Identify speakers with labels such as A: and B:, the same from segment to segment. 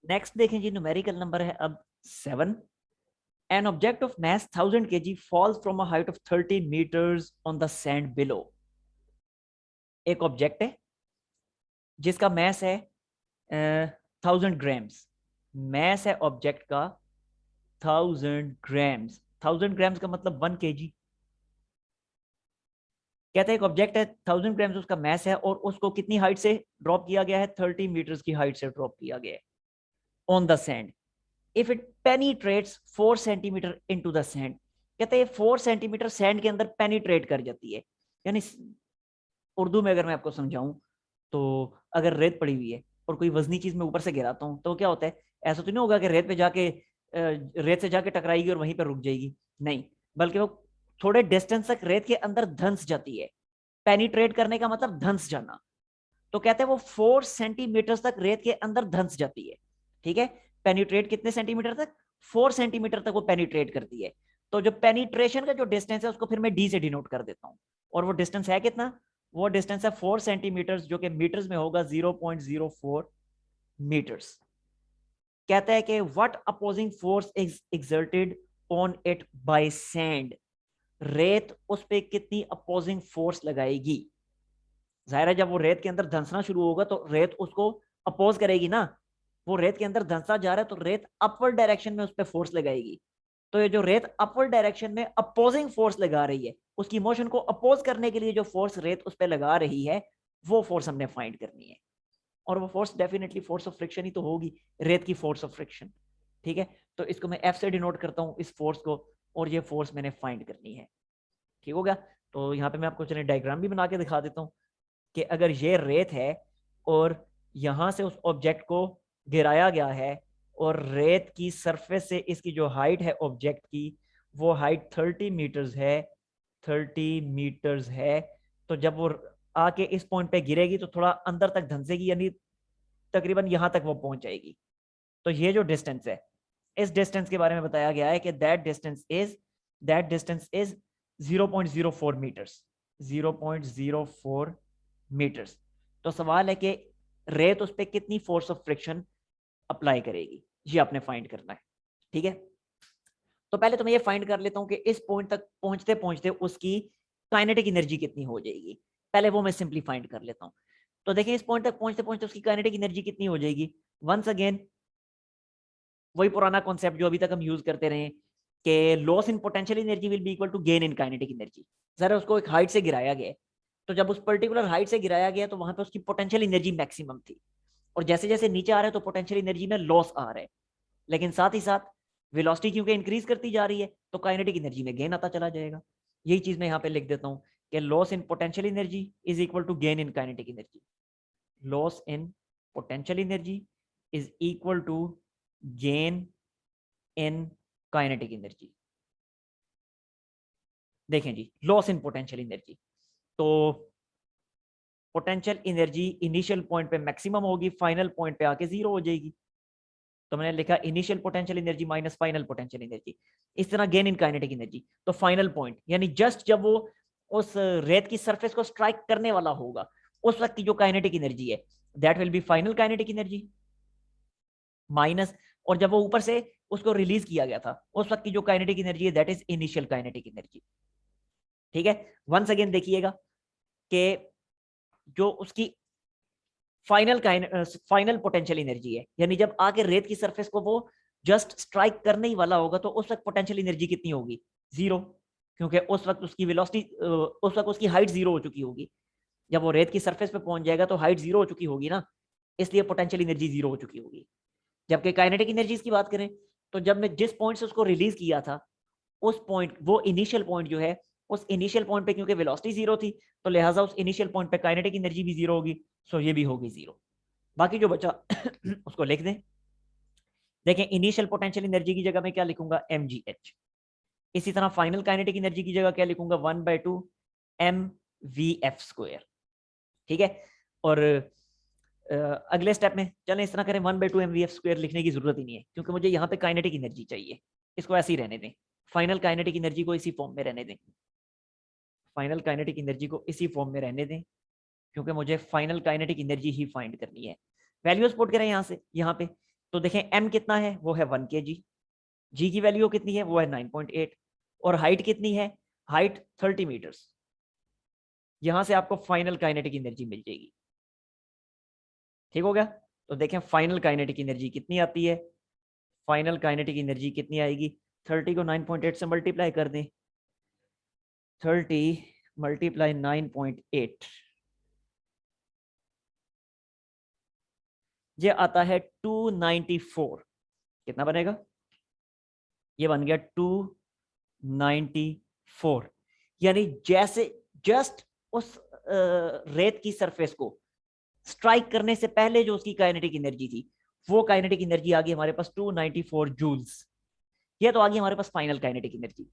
A: Next देखें जी, numerical number है अब 7। An object of mass 1000 kg falls from a height of 30 meters on the sand below। एक object है जिसका mess है 1000 ग्राम्स। मैस है ऑब्जेक्ट का 1000 ग्राम्स। 1000 ग्राम्स का मतलब 1 kg। कहते हैं एक ऑब्जेक्ट है 1000 ग्राम्स उसका मैस है और उसको कितनी हाइट से ड्रॉप किया गया है? 30 मीटर्स की हाइट से ड्रॉप किया गया है on the sand. If it penetrates 4 centimetre into the sand. कहते हैं 4 सेंटीमीटर सैंड के अंदर पेनिट्रेट कर जाती है। यानी उर्दू में अगर मैं आपको समझाऊं तो अगर रेत पड़ी हुई है और कोई वजनी चीज मैं ऊपर से गिराता हूं तो क्या होता है? ऐसा तो नहीं होगा कि रेत पे जाके रेत से जाके टकराएगी और वहीं पर रुक जाएगी। नहीं, बल्कि वो थोड़े डिस्टेंस तक रेत के अंदर धंस जाती है। पेनिट्रेट करने का मतलब धंस जाना। तो कहते हैं वो 4 सेंटीमीटर तक रेत के अंदर धंस जाती है। ठीक है, पेनिट्रेट कितने सेंटीमीटर तक? 4 सेंटीमीटर तक वो पेनिट्रेट करती है। तो जो पेनिट्रेशन का जो डिस्टेंस है उसको फिर मैं डी से डिनोट कर देता हूं। और वो डिस्टेंस है कितना? वो डिस्टेंस है 4 सेंटीमीटर, जो कि मीटर्स में होगा 0.04 मीटर्स। कहता है कि what opposing force is exerted on it by sand. रेत उस पर कितनी अपोजिंग फोर्स लगाएगी? जाहिर है जब वो रेत के अंदर धंसना शुरू होगा तो रेत उसको अपोज करेगी ना। वो रेत के अंदर धंसता जा रहा है तो रेत अपवर्ड डायरेक्शन में उस पर फोर्स लगाएगी। तो ये जो रेत अपवर्ड डायरेक्शन में अपोजिंग फोर्स लगा रही है, उसकी मोशन को अपोज करने के लिए जो फोर्स रेत उस पर लगा रही है, वो फोर्स हमने फाइंड करनी है। और वो force definitely force of friction ही तो होगी, रेत की फोर्स ऑफ फ्रिक्शन। ठीक है, तो इसको मैं एफ से डिनोट करता हूँ इस फोर्स को, और ये फोर्स मैंने फाइंड करनी है। ठीक हो गया? तो यहाँ पे मैं आपको चलिए डायग्राम भी बना के दिखा देता हूँ कि अगर ये रेत है और यहां से उस ऑब्जेक्ट को गिराया गया है और रेत की सरफेस से इसकी जो हाइट है ऑब्जेक्ट की, वो हाइट 30 मीटर्स है। 30 मीटर्स है। तो जब वो आके इस पॉइंट पे गिरेगी तो थोड़ा अंदर तक धंसेगी, यानी तकरीबन यहां तक वो पहुंच जाएगी। तो ये जो डिस्टेंस है, इस डिस्टेंस के बारे में बताया गया है कि that distance is 0.04 metres. 0.04 metres. तो सवाल है कि रेत उस पर कितनी फोर्स ऑफ फ्रिक्शन अप्लाई करेगी, ये आपने फाइंड करना है। ठीक है, तो पहले तो मैं ये फाइंड कर लेता हूं कि इस पॉइंट तक पहुंचते पहुंचते उसकी काइनेटिक एनर्जी कितनी हो जाएगी। पहले वो मैं सिंपली फाइंड कर लेता हूं। तो देखिए इस पॉइंट तक पहुंचते पहुंचते उसकी काइनेटिक एनर्जी कितनी हो जाएगी। वंस अगेन वही पुराना कॉन्सेप्ट जो अभी तक हम यूज करते रहे कि loss in potential energy will be equal to gain in kinetic energy. जरा उसको एक हाइट से गिराया गया, तो जब उस पर्टिकुलर हाइट से गिराया गया तो वहां पे उसकी पोटेंशियल एनर्जी मैक्सिमम थी, और जैसे जैसे नीचे आ रहे हैं तो पोटेंशियल एनर्जी में लॉस आ रहा है। लेकिन साथ ही साथ वेलोसिटी क्योंकि इंक्रीज करती जा रही है तो काइनेटिक एनर्जी में गेन आता चला जाएगा। यही चीज मैं यहाँ पे लिख देता हूँ कि loss in potential energy is equal to gain in kinetic energy. Loss in potential energy is equal to gain in kinetic energy. देखें जी, लॉस इन पोटेंशियल एनर्जी, तो पोटेंशियल एनर्जी इनिशियल पॉइंट पे मैक्सिमम होगी, final point पे आके zero हो जाएगी। तो मैंने लिखा initial potential energy minus final potential energy. इस तरह गेन इन काइनेटिक एनर्जी, तो फाइनल पॉइंट यानी जस्ट जब वो उस रेत की सरफेस को स्ट्राइक करने वाला होगा उस वक्त की जो काइनेटिक एनर्जी है that will B final kinetic energy minus, और जब वो ऊपर से उसको रिलीज किया गया था उस वक्त की जो काइनेटिक एनर्जी है that is initial kinetic energy. ठीक है, वंस अगेन देखिएगा कि जो उसकी फाइनल पोटेंशियल एनर्जी है, यानी जब आके रेत की सरफेस को वो जस्ट स्ट्राइक करने ही वाला होगा तो उस वक्त पोटेंशियल एनर्जी कितनी होगी? जीरो। क्योंकि उस वक्त उसकी वेलोसिटी उस वक्त उसकी हाइट जीरो हो चुकी होगी। जब वो रेत की सरफेस पे पहुंच जाएगा तो हाइट जीरो हो चुकी होगी ना, इसलिए पोटेंशियल एनर्जी जीरो हो चुकी होगी। जबकि काइनेटिक एनर्जीज की बात करें तो जब मैं जिस पॉइंट से उसको रिलीज किया था उस पॉइंट, वो इनिशियल पॉइंट जो है, उस इनिशियल पॉइंट पे क्योंकि वेलोसिटी जीरो थी तो लिहाजा उस इनिशियल पॉइंट पे काइनेटिक एनर्जी भी जीरो होगी। सो ये भी होगी जीरो। बाकी जो बचा उसको लिख दें। देखें इनिशियल पोटेंशियल एनर्जी की जगह मैं क्या लिखूंगा? mgh। इसी तरह फाइनल काइनेटिक एनर्जी की जगह क्या लिखूंगा? 1/2 mvf²। ठीक है, और अगले स्टेप में चलें इस तरह करें, 1/2 mvf² लिखने की जरूरत ही नहीं है क्योंकि मुझे यहाँ पे काइनेटिक एनर्जी चाहिए। इसको ऐसे ही रहने दें, फाइनल काइनेटिक एनर्जी को इसी फॉर्म में रहने दें। फाइनल काइनेटिक एनर्जी को इसी फॉर्म में रहने दें क्योंकि मुझे फाइनल काइनेटिक एनर्जी ही फाइंड करनी है। वैल्यूज पुट करें यहाँ से यहाँ पे तो देखें m कितना है, वो है 1 kg, g की वैल्यू कितनी है, वो है 9.8, और हाइट कितनी है, हाइट 30 मीटर्स। यहां से आपको फाइनल काइनेटिक एनर्जी मिल जाएगी। ठीक हो गया। तो देखें फाइनल काइनेटिक एनर्जी कितनी आती है, फाइनल काइनेटिक एनर्जी कितनी आएगी, 30 को 9.8 से मल्टीप्लाई कर दें, 30 मल्टीप्लाई 9.8, ये आता है 294। कितना बनेगा, ये बन गया 294। यानी जैसे जस्ट उस रेत की सरफेस को स्ट्राइक करने से पहले जो उसकी काइनेटिक एनर्जी थी, वो काइनेटिक एनर्जी आ गई हमारे पास 294 जूल्स। ये तो आ गई हमारे पास फाइनल काइनेटिक एनर्जी।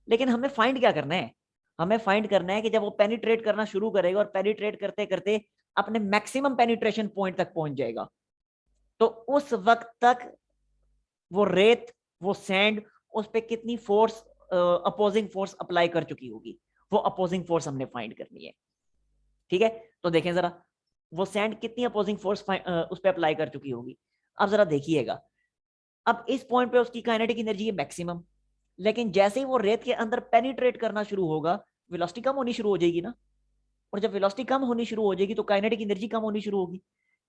A: लेकिन हमें फाइंड क्या करना है, हमें फाइंड करना है कि जब वो पेनिट्रेट करना शुरू करेगा और पेनिट्रेट करते करते अपने मैक्सिमम पेनिट्रेशन पॉइंट तक पहुंच जाएगा, तो उस वक्त तक वो रेत, वो सैंड, उस पर कितनी फोर्स, अपोजिंग फोर्स अप्लाई कर चुकी होगी, वो अपोजिंग फोर्स हमने फाइंड करनी है। ठीक है, तो देखें जरा वो सैंड कितनी अपोजिंग फोर्स उस पर अप्लाई कर चुकी होगी। अब जरा देखिएगा, अब इस पॉइंट पे उसकी काइनेटिक एनर्जी है मैक्सिमम, लेकिन जैसे ही वो रेत के अंदर पेनिट्रेट करना शुरू होगा, वेलोसिटी कम होनी शुरू हो जाएगी ना, और जब वेलोसिटी कम होनी शुरू हो जाएगी तो काइनेटिक एनर्जी कम होनी शुरू होगी।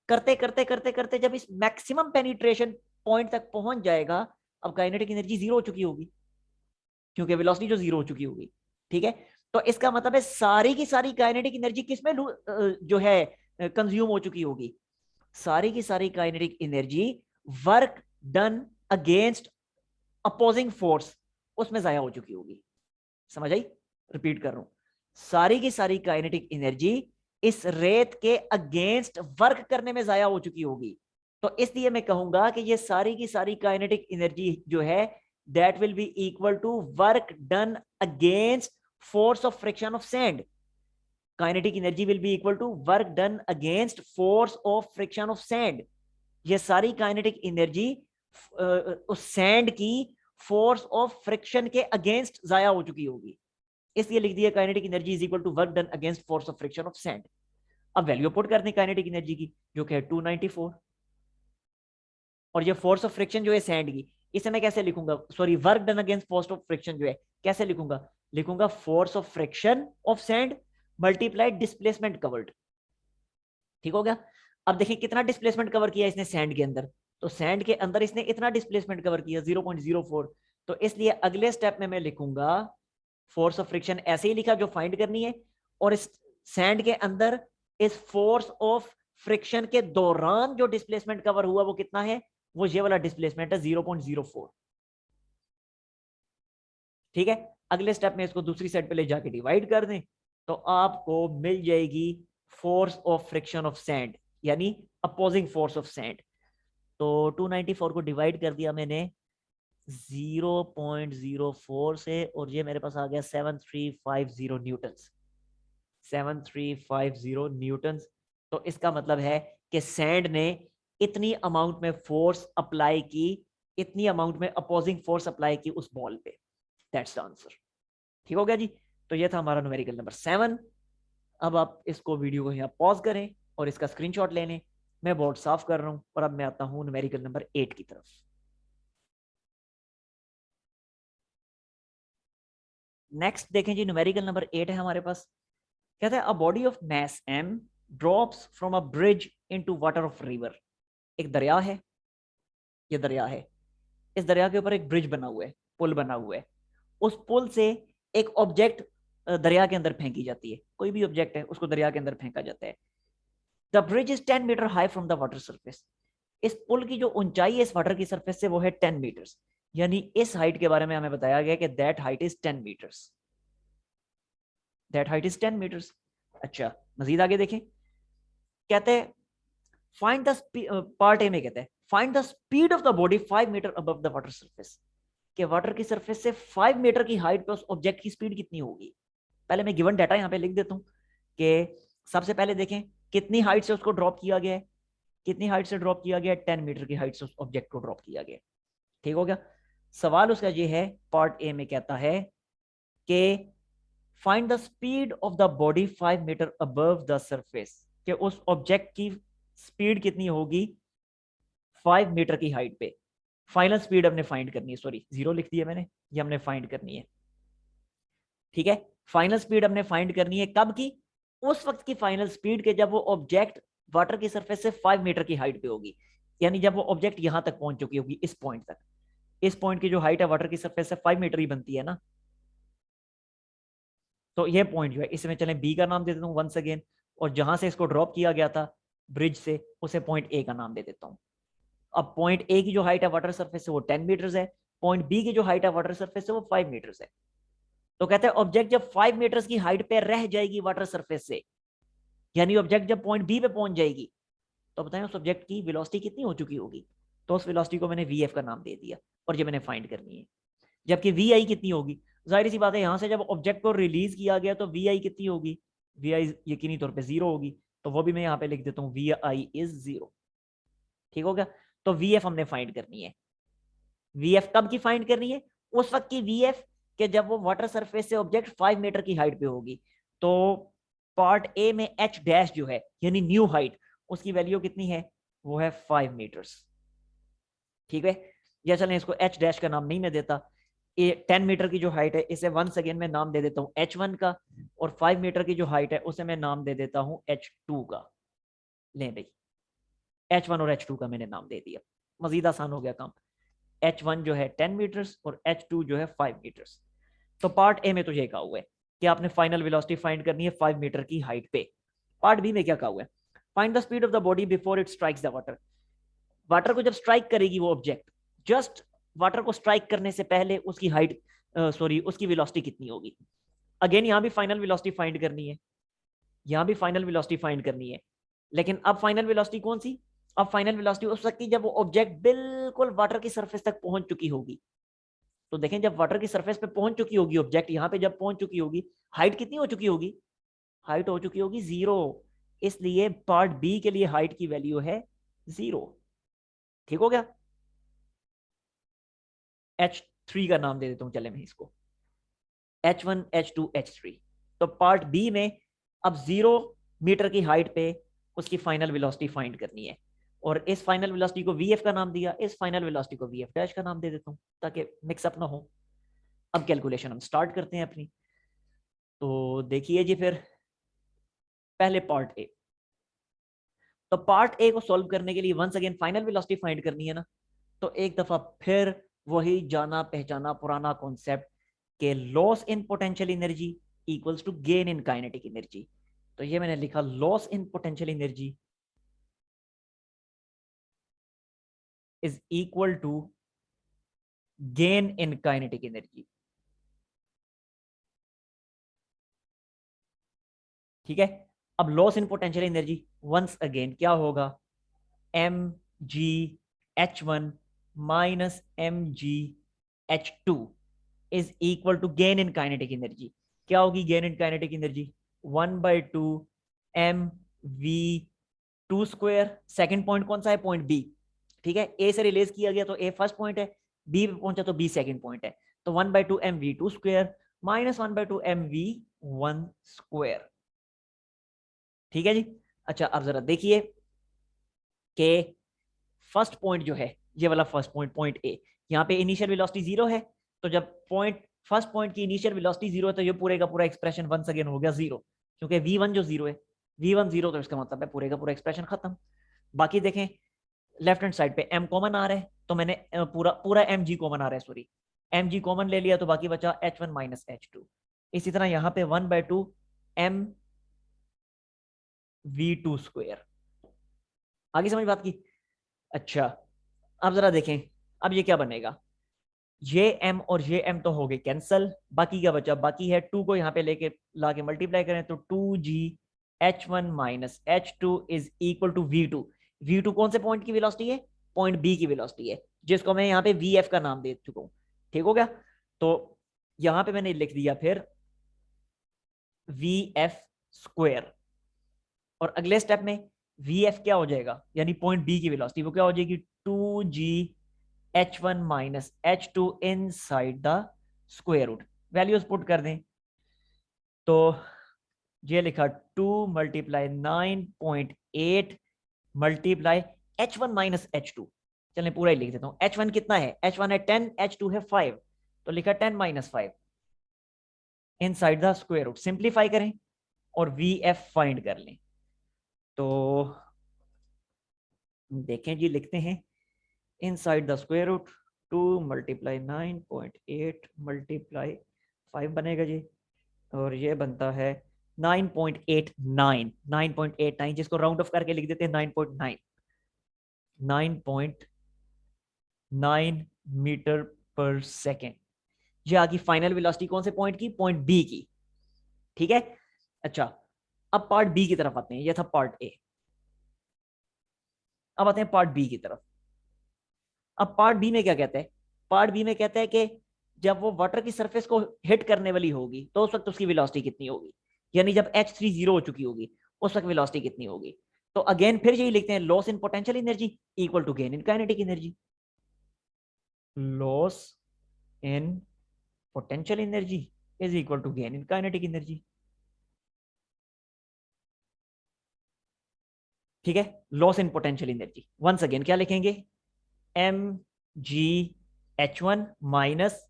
A: करते करते करते करते जब इस मैक्सिमम पेनिट्रेशन पॉइंट तक पहुंच जाएगा, अब काइनेटिक एनर्जी जीरो हो चुकी होगी, क्योंकि वेलोसिटी जो जीरो हो चुकी होगी। ठीक है, तो इसका मतलब है सारी की सारी काइनेटिक एनर्जी किसमें जो है कंज्यूम हो चुकी होगी, सारी की सारी kinetic energy work done against opposing force, उसमें जाया हो चुकी होगी। समझ आई, रिपीट कर रहा हूं, सारी की सारी काइनेटिक एनर्जी इस रेत के अगेंस्ट वर्क करने में जाया हो चुकी होगी। तो इसलिए मैं कहूंगा कि ये सारी की सारी काइनेटिक एनर्जी जो है, that will be equal to work done against force of friction of sand. Kinetic energy will be equal to work done against force of friction of sand. ये सारी काइनेटिक एनर्जी उस sand की force of friction के against जाया हो चुकी होगी, इसलिए लिख दिया kinetic energy is equal to work done against force of friction of sand. अब वैल्यू पुट करते हैं काइनेटिक एनर्जी की, जो कि है 294, और ये फोर्स ऑफ फ्रिक्शन जो है सैंड की, इसे मैं कैसे लिखूंगा, sorry work done against force of friction जो है कैसे लिखूंगा, लिखूंगा force of friction of sand multiplied displacement covered. ठीक हो गया। अब देखिए कितना डिस्प्लेसमेंट कवर किया इसने सैंड के अंदर, तो सैंड के अंदर इसने इतना डिस्प्लेसमेंट कवर किया 0.04, तो इसलिए अगले स्टेप में मैं लिखूंगा फोर्स ऑफ फ्रिक्शन ऐसे ही लिखा जो फाइंड करनी है, और इस सैंड के अंदर इस फोर्स ऑफ फ्रिक्शन के दौरान जो डिस्प्लेसमेंट कवर हुआ वो कितना है, वो ये वाला डिस्प्लेसमेंट है 0.04। ठीक है, अगले स्टेप में इसको दूसरी साइड पे ले जाके डिवाइड कर दें, तो आपको मिल जाएगी force of friction of sand, यानी अपोजिंग फोर्स ऑफ सैंड। तो 294 को डिवाइड कर दिया मैंने 0.04 से, और ये मेरे पास आ गया 7350 न्यूटन, 7350 न्यूटन। तो इसका मतलब है कि सैंड ने इतनी अमाउंट में फोर्स अप्लाई की, इतनी अमाउंट में अपोजिंग फोर्स अप्लाई की उस बॉल पे। That's the answer. ठीक हो गया जी। तो ये था हमारा न्यूमेरिकल नंबर 7। अब आप इसको वीडियो को यहाँ पॉज करें और इसका स्क्रीनशॉट ले लें। मैं बोर्ड साफ कर रहा हूं और अब मैं आता हूं न्यूमेरिकल नंबर 8 की तरफ। नेक्स्ट देखें जी, न्यूमेरिकल नंबर 8 है हमारे पास। कहता है a body of mass m drops from a bridge into water of river. एक दरिया है, ये दरिया है, इस दरिया के ऊपर एक ब्रिज बना हुआ है, पुल बना हुआ है। उस पुल से एक ऑब्जेक्ट दरिया के अंदर फेंकी जाती है, कोई भी ऑब्जेक्ट है उसको दरिया के अंदर फेंका जाता है। The bridge is 10 metre high from the water surface. इस पुल की जो ऊंचाई है इस वाटर की सरफेस से वो है 10 मीटर्स, यानी इस हाइट के बारे में हमें बताया गया कि that height is 10 metres, that height is 10 metres. अच्छा, मजीद आगे देखें, कहते हैं फाइंड द पार्ट ए में कहते हैं find the speed of the body 5 metre above the water surface. कि वाटर की सरफेस से 5 मीटर की हाइट पे उस ऑब्जेक्ट की स्पीड कितनी होगी। पहले मैं गिवन डाटा यहाँ पे लिख देता हूँ कि सबसे पहले देखें कितनी हाइट से उसको ड्रॉप किया गया है, कितनी हाइट से ड्रॉप किया गया है, 10 मीटर की हाइट से उस ऑब्जेक्ट को ड्रॉप किया गया। ठीक हो गया। सवाल उसका ये है, पार्ट ए में कहता है कि find the speed of the body 5 metre above the surface, कि उस ऑब्जेक्ट की स्पीड कितनी होगी 5 मीटर की हाइट पे फाइनल स्पीड हमने फाइंड करनी है, सॉरी 0 लिख दिया मैंने, ये हमने फाइंड करनी है, ठीक है। फाइनल स्पीड हमने फाइंड करनी है कब की, उस वक्त की फाइनल स्पीड के जब वो ऑब्जेक्ट वाटर की सरफेस से 5 मीटर की हाइट पे होगी, यानी जब वो ऑब्जेक्ट यहां तक पहुंच चुकी होगी, इस पॉइंट तक। इस पॉइंट की जो हाइट है वाटर की सरफेस से 5 मीटर ही बनती है ना, तो ये पॉइंट जो है इसे मैं चलें बी का नाम दे देता हूँ वंस अगेन, और जहां से इसको ड्रॉप किया गया था ब्रिज से, उसे पॉइंट ए का नाम दे देता हूँ। अब पॉइंट ए की जो हाइट है वाटर सरफेस से वो 10 मीटर्स है, पॉइंट बी की जो हाइट है वाटर सरफेस से वो 5 मीटर्स है। तो कहते हैं ऑब्जेक्ट जब 5 मीटर्स की हाइट पे रह जाएगी वाटर सरफेस से, यानी ऑब्जेक्ट जब पॉइंट बी पे पहुंच जाएगी, तो बताएं उस ऑब्जेक्ट की वेलोसिटी कितनी हो चुकी होगी। तो उस वेलोसिटी को मैंने वी एफ का नाम दे दिया, और ये मैंने फाइंड करनी है। जबकि वी आई कितनी होगी, जाहिर सी बात है यहां से जब ऑब्जेक्ट को रिलीज किया गया तो वी आई कितनी होगी, वी आई यकीनी तौर पे 0 होगी, तो वो भी मैं यहाँ पे लिख देता हूँ वी आई इज 0। ठीक हो गया। तो वी एफ हमने फाइंड करनी है। वी एफ कब की फाइंड करनी है, उस वक्त की वी एफ के जब वो वाटर सरफेस से ऑब्जेक्ट 5 मीटर की हाइट पे होगी। तो पार्ट ए में एच डैश जो है यानी न्यू हाइट, उसकी वैल्यू कितनी है, वो है 5 मीटर्स। ठीक है, या चलें इसको एच डैश का नाम नहीं मैं देता, 10 मीटर की जो हाइट है इसे वंस अगेन मैं नाम दे देता हूँ h1 का, और 5 मीटर की जो हाइट है उसे मैं नाम दे देता हूँ h2 का। ले भाई, h1 और h2 का मैंने नाम दे दिया, मजीद आसान हो गया काम। h1 जो है 10 मीटर्स और h2 जो है 5 मीटर्स। तो पार्ट ए में तो ये कहा हुआ है कि आपने फाइनल वेलोसिटी फाइंड करनी है 5 मीटर की हाइट पे। पार्ट बी में क्या कहा हुआ है, find the speed of the body before it strikes the water. Water को जब स्ट्राइक करेगी वो ऑब्जेक्ट, जस्ट वाटर को स्ट्राइक करने से पहले उसकी हाइट सॉरी उसकी वेलोसिटी कितनी होगी। अगेन यहां भी फाइनल वेलोसिटी फाइंड करनी है, यहां भी फाइनल वेलोसिटी फाइंड करनी है, लेकिन अब फाइनल वेलोसिटी कौन सी, अब फाइनल वेलोसिटी उस वक्त की जब वो ऑब्जेक्ट बिल्कुल वाटर की सरफेस तक पहुंच चुकी होगी। तो देखें जब वाटर की सरफेस पे पहुंच चुकी होगी ऑब्जेक्ट, यहां पे जब पहुंच चुकी होगी, हाइट कितनी हो चुकी होगी, हाइट हो चुकी होगी 0। इसलिए पार्ट बी के लिए हाइट की वैल्यू है 0। ठीक हो गया। H3 का नाम दे देता हूं चले मैं इसको, H1 H2 H3। तो पार्ट बी में अब 0 मीटर की हाइट पे उसकी फाइनल वेलोसिटी फाइंड करनी है, और इस फाइनल वेलोसिटी को वीएफ का नाम दिया, इस फाइनल वेलोसिटी को वीएफ डैश का नाम दे देता हूं ताकि मिक्सअप ना हो। अब कैलकुलेशन हम स्टार्ट करते हैं अपनी। तो देखिए जी, फिर पहले पार्ट ए, तो पार्ट ए को सॉल्व करने के लिए once again final velocity find करनी है ना, तो एक दफा फिर वही जाना पहचाना पुराना कॉन्सेप्ट के loss in potential energy equals to gain in kinetic energy. तो ये मैंने लिखा loss in potential energy is equal to gain in kinetic energy. ठीक है, अब loss in potential energy once again क्या होगा, m g h1 minus m g h2 is equal to gain in kinetic energy. क्या होगी gain in kinetic energy, 1/2 m v two square. Second point कौन सा है, पॉइंट बी। ठीक है, ए से रिलीज किया गया तो ए फर्स्ट पॉइंट है, बी पे पहुंचा तो बी सेकेंड पॉइंट है। तो 1/2 m v two square minus 1/2 m v one square. ठीक है जी। अच्छा अब जरा देखिए कि फर्स्ट पॉइंट जो है ये वाला फर्स्ट पॉइंट, पॉइंट ए, यहाँ पे इनिशियल वेलोसिटी 0 है। तो जब पॉइंट फर्स्ट पॉइंट की इनिशियल वेलोसिटी 0 है तो ये पूरे का पूरा एक्सप्रेशन वंस अगेन हो गया 0, क्योंकि v1 जो 0 है, v1 0, तो इसका मतलब है पूरे का पूरा एक्सप्रेशन खत्म। बाकी देखें लेफ्ट हैंड साइड पे m कॉमन आ रहा है, तो मैंने पूरा पूरा mg कॉमन आ रहा है, सॉरी mg कॉमन ले लिया, तो बाकी बचा h1 माइनस h2। इसी तरह यहाँ पे 1/2 एम वी टू स्क्वायर। आगे समझ बात की। अच्छा अब जरा देखें, अब ये क्या बनेगा, ये m और ये m तो हो गए कैंसल, बाकी क्या बचा, बाकी है 2 को यहाँ पे लेके लाके मल्टीप्लाई करें तो 2g h1 minus h2 is equal to v2। v2 कौन से पॉइंट की वेलोसिटी है, पॉइंट b की वेलोसिटी है, जिसको मैं यहाँ पे vf का नाम दे चुका हूँ। ठीक हो गया। तो यहाँ पे मैंने लिख दिया फिर vf स्क्वायर, और अगले स्टेप में vf क्या हो जाएगा, यानी पॉइंट b की वेलोसिटी वो क्या हो जाएगी, 2g h1 minus h2 inside the square root. Values put कर दें तो ये लिखा 2 multiply 9.8 multiply h1 minus h2। चलें पूरा ही लिख देता हूँ। h1 कितना है, h1 है 10, h2 है 5, तो लिखा 10 - 5 inside the square root. Simplify करें और VF फाइंड कर लें। तो देखें जी, लिखते हैं इनसाइड द स्क्वायर रूट 2 × 9.8 × 5 बनेगा जी, और ये बनता है 9.89, 9.89, जिसको राउंड ऑफ करके लिख देते हैं 9.9, 9.9 मीटर पर सेकेंड। ये आगे फाइनल वेलोसिटी कौन से पॉइंट की, पॉइंट बी की। ठीक है, अच्छा अब पार्ट बी की तरफ आते हैं। ये था पार्ट ए, अब आते हैं पार्ट बी की तरफ। अब पार्ट बी में क्या कहता है, पार्ट बी में कहता है कि जब वो वाटर की सरफेस को हिट करने वाली होगी तो उस वक्त उसकी वेलोसिटी कितनी होगी, यानी जब H3 0 हो चुकी होगी उस वक्त वेलोसिटी कितनी होगी। तो अगेन फिर यही लिखते हैं, loss in potential energy equal to gain in kinetic energy. Loss in potential energy is equal to gain in kinetic energy. ठीक है, loss in potential energy once again क्या लिखेंगे, mgh1 माइनस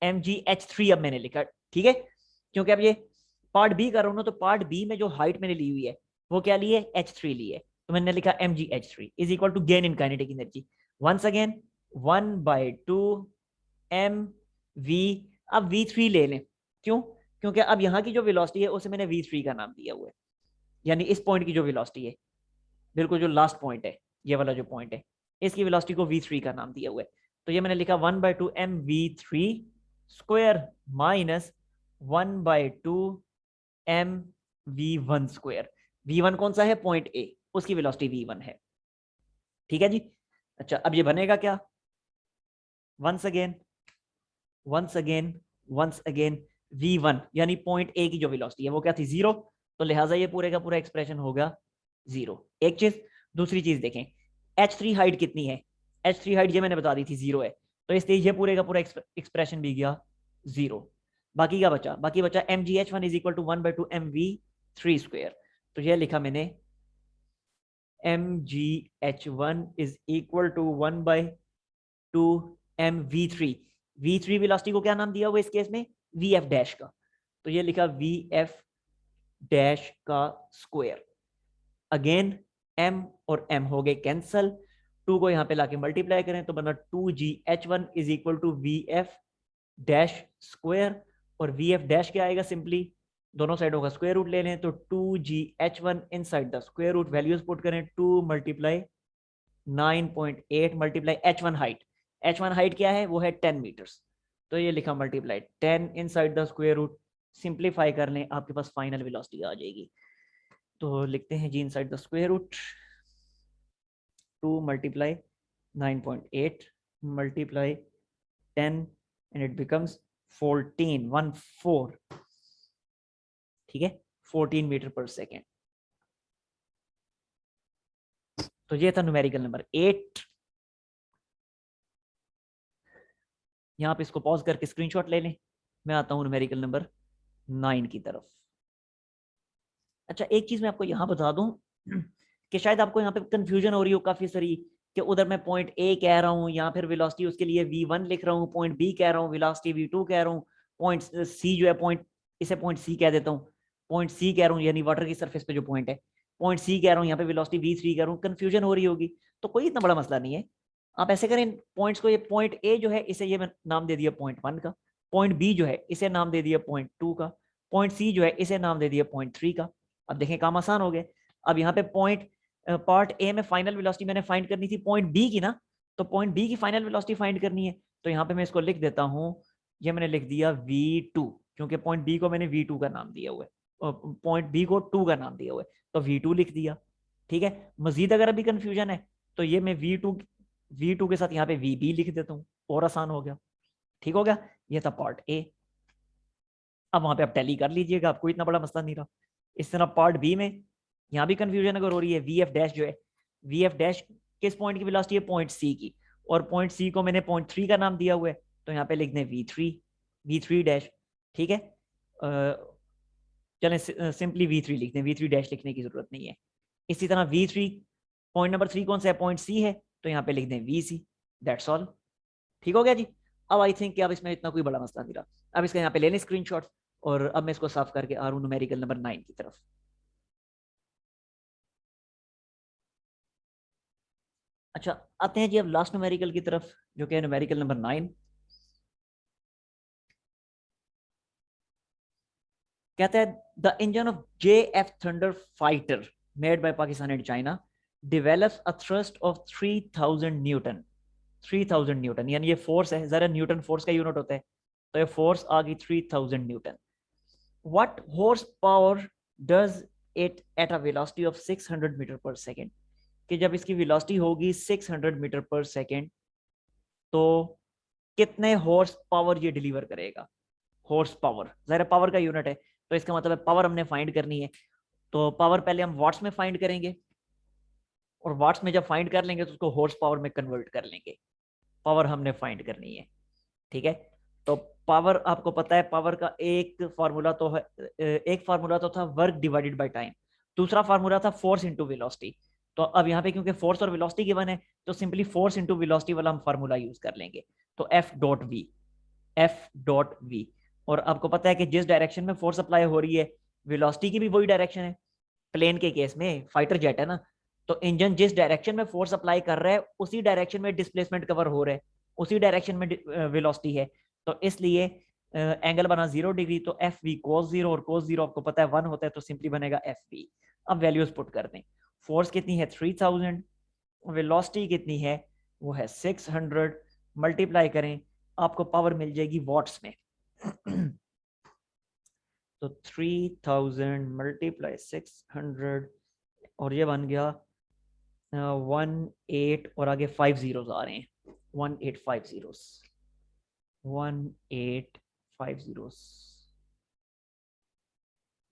A: mgh3 अब मैंने लिखा। ठीक है, क्योंकि अब ये पार्ट बी कर रहा हूं ना, तो पार्ट बी में जो हाइट मैंने ली हुई है वो क्या ली है, h3 ली है, तो मैंने लिखा mgh3 is equal to gain in kinetic energy once again 1/2 mv। अब v3 ले लें, क्यों, क्योंकि अब यहाँ की जो वेलोसिटी है उसे मैंने v3 का नाम दिया हुआ है, यानी इस पॉइंट की जो वेलोसिटी है, बिल्कुल जो लास्ट पॉइंट है, ये वाला जो पॉइंट है, इसकी वेलोसिटी को v3 का नाम दिया हुआ है। तो ये मैंने लिखा 1/2 mv3 square minus 1/2 mv1 square. v1 कौन सा है, पॉइंट ए, उसकी वेलोसिटी v1 है। ठीक है जी, अच्छा अब ये बनेगा क्या, once again once again once again v1 यानी पॉइंट ए की जो वेलोसिटी है वो क्या थी, 0, तो लिहाजा ये पूरे का पूरा एक्सप्रेशन होगा 0। एक चीज, दूसरी चीज देखें, h3 हाइट कितनी है, h3 हाइट ये मैंने बता दी थी 0 है, तो इसलिए ये पूरे का पूरा एक्सप्रेशन भी गया 0। बाकी क्या बचा, बाकी बचा mgh1 is equal to 1/2 mv3 square. तो ये लिखा मैंने mgh1 is equal to 1/2 mv3। v3 velocity को क्या नाम दिया हुआ इस केस में, vf डैश का, तो ये लिखा vf डैश का स्क्वायर। अगेन m और m हो गए कैंसल, 2 को यहां पे लाके मल्टीप्लाई करें तो बना 2gh1 is equal to vf dash square, और vf डैश क्या आएगा, सिंपली दोनों साइडों का स्क्वायर रूट ले लें, तो 2gh1 inside the square root, values put करें, 2 × 9.8 multiply h1 height, h1 height क्या है, वो है 10 मीटर्स, तो ये लिखा multiply 10 inside the square root. Simplify कर लें, आपके पास फाइनल वेलोसिटी आ जाएगी। तो लिखते हैं g inside the square root 2 × 9.8 multiply 10 and it becomes 14, ठीक है, 14 मीटर पर सेकेंड। तो ये था न्यूमेरिकल नंबर 8। यहां पे इसको पॉज करके स्क्रीनशॉट ले लें, मैं आता हूं न्यूमेरिकल नंबर 9 की तरफ। अच्छा एक चीज मैं आपको यहां बता दूं कि शायद आपको यहाँ पे कंफ्यूजन हो रही हो काफी सारी, कि उधर मैं पॉइंट ए कह रहा हूँ या फिर वेलोसिटी उसके लिए v1 लिख रहा हूँ, पॉइंट बी कह रहा हूँ वेलोसिटी v2 कह रहा हूँ, पॉइंट सी जो है पॉइंट, इसे पॉइंट सी कह देता हूँ, पॉइंट सी कह रहा हूँ यानी वाटर की सरफेस पे जो पॉइंट है, पॉइंट सी कह रहा हूँ, यहाँ पे वेलोसिटी v3 कह रहा हूँ, कंफ्यूजन हो रही होगी। तो कोई इतना बड़ा मसला नहीं है, आप ऐसे करें पॉइंट्स को, ये पॉइंट ए जो है इसे ये मैं नाम दे दिया पॉइंट 1 का, पॉइंट बी जो है इसे नाम दे दिया पॉइंट 2 का, पॉइंट सी जो है इसे नाम दे दिया पॉइंट 3 का। अब देखें काम आसान हो गए। अब यहाँ पे पॉइंट पार्ट ए में फाइनल वेलोसिटी मैंने फाइंड करनी थी पॉइंट बी की ना, तो पॉइंट बी की फाइनल वेलोसिटी फाइंड करनी है, तो यहाँ पे मैं इसको लिख देता हूँ, ये मैंने लिख दिया v2, क्योंकि पॉइंट बी को मैंने v2 का नाम दिया हुआ है, पॉइंट बी को 2 का नाम दिया हुआ है, तो v2 लिख दिया। ठीक है, मजीद अगर अभी कंफ्यूजन है तो ये मैं v2 के साथ यहाँ पे vb लिख देता हूँ, और आसान हो गया। ठीक हो गया, ये था पार्ट ए। अब वहां पे आप टैली कर लीजिएगा, आपको इतना बड़ा मसला नहीं रहा। इस तरह पार्ट बी में यहाँ भी कंफ्यूजन अगर हो रही है, वी एफ डैश जो है, वी एफ डैश किस पॉइंट की वेलोसिटी है, पॉइंट सी की, और पॉइंट सी को मैंने पॉइंट 3 का नाम दिया हुआ है, तो यहाँ पे लिख दें v3 डैश। ठीक है, चलें सिंपली v3 लिख दें, v3 डैश लिखने की जरूरत नहीं है। इसी तरह v3 पॉइंट नंबर 3 कौन सा है? पॉइंट सी है, तो यहाँ पे लिख दें VC, दैट्स ऑल। ठीक हो गया जी। अब आई थिंक कि अब इसमें इतना कोई बड़ा मसला नहीं रहा। अब इसका यहाँ पे ले लें स्क्रीनशॉट, और अब मैं इसको साफ करके आ रहा हूँ न्यूमेरिकल नंबर 9 की तरफ। अच्छा, आते हैं जी अब लास्ट न्यूमेरिकल की तरफ, जो कि है न्यूमेरिकल नंबर 9। कहता है the engine of JF thunder fighter made by Pakistan and China develops a thrust of 3000 newton. 3000 newton यानी ये फोर्स है, जरा न्यूटन फोर्स का यूनिट होता है, तो ये फोर्स आ गई 3000 newton. What horse power does it at a velocity of 600 metre per second, कि जब इसकी वेलोसिटी होगी 600 मीटर पर सेकेंड तो कितने हॉर्स पावर ये डिलीवर करेगा। हॉर्स पावर जरा पावर का यूनिट है, तो इसका मतलब है पावर हमने फाइंड करनी है। तो पावर पहले हम वाट्स में फाइंड करेंगे, और वाट्स में जब फाइंड कर लेंगे तो उसको हॉर्स पावर में कन्वर्ट कर लेंगे। पावर हमने फाइंड करनी है, ठीक है। तो पावर आपको पता है, पावर का एक फार्मूला तो है, एक फार्मूला तो था वर्क डिवाइडेड बाय टाइम, दूसरा फार्मूला था फोर्स इनटू वेलोसिटी। तो अब यहाँ पे क्योंकि फोर्स और वेलोसिटी गिवन है, तो सिंपली फोर्स इनटू वेलोसिटी वाला हम फार्मूला यूज कर लेंगे। तो F.V, और आपको पता है कि जिस डायरेक्शन में फोर्स अप्लाई हो रही है, वेलोसिटी की भी वही डायरेक्शन है। प्लेन के केस में फाइटर जेट है ना, तो इंजन जिस डायरेक्शन में फोर्स अप्लाई कर रहा है उसी डायरेक्शन में डिस्प्लेसमेंट कवर हो रहा है, उसी डायरेक्शन में वेलोसिटी है। तो इसलिए एंगल बना 0 डिग्री, तो FV cos 0, और cos 0 आपको पता है 1 होता है, तो सिंपली बनेगा FV। अब वैल्यूज पुट कर दें। फोर्स कितनी है? 3000। वेलोसिटी कितनी है? वो है 600। मल्टीप्लाई करें, आपको पावर मिल जाएगी वॉट्स में। तो 3000 मल्टीप्लाई 600, और ये बन गया 18, और आगे 5 जीरोस आ रहे हैं, 1850, 1850,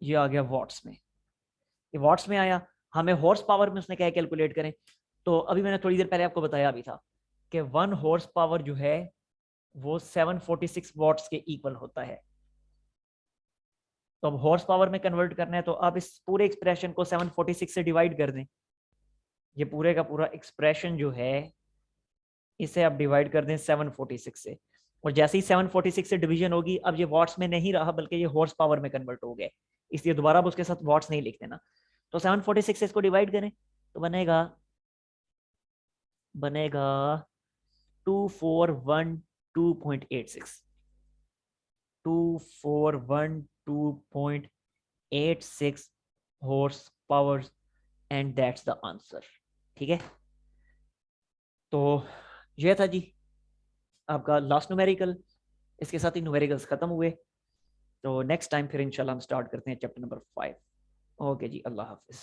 A: ये आ गया वॉट्स में। ये वॉट्स में आया, हमें हॉर्स पावर में उसने क्या कैलकुलेट करें। तो अभी मैंने थोड़ी देर पहले आपको बताया भी था कि 1 हॉर्स पावर जो है वो 746 वॉट्स के इक्वल होता है। तो अब हॉर्स पावर में कन्वर्ट करना है, तो आप इस पूरे एक्सप्रेशन को 746 से डिवाइड कर दें। ये पूरे का पूरा एक्सप्रेशन जो है, इसे आप डिवाइड कर दें 746 से, और जैसे ही 746 से डिवीजन होगी, अब ये वॉट्स में नहीं रहा बल्कि ये हॉर्स पावर में कन्वर्ट हो गया, इसलिए दोबारा अब उसके साथ वॉट्स नहीं लिख देना। तो 746 से इसको डिवाइड करें, तो बनेगा बनेगा 2412.86, 2412.86 horse power, and that's the answer. ठीक है, तो यह था जी आपका लास्ट न्यूमेरिकल। इसके साथ ही न्यूमेरिकल्स खत्म हुए। तो नेक्स्ट टाइम फिर इंशाल्लाह हम स्टार्ट करते हैं चैप्टर नंबर 5। ओके जी, अल्लाह हाफिज।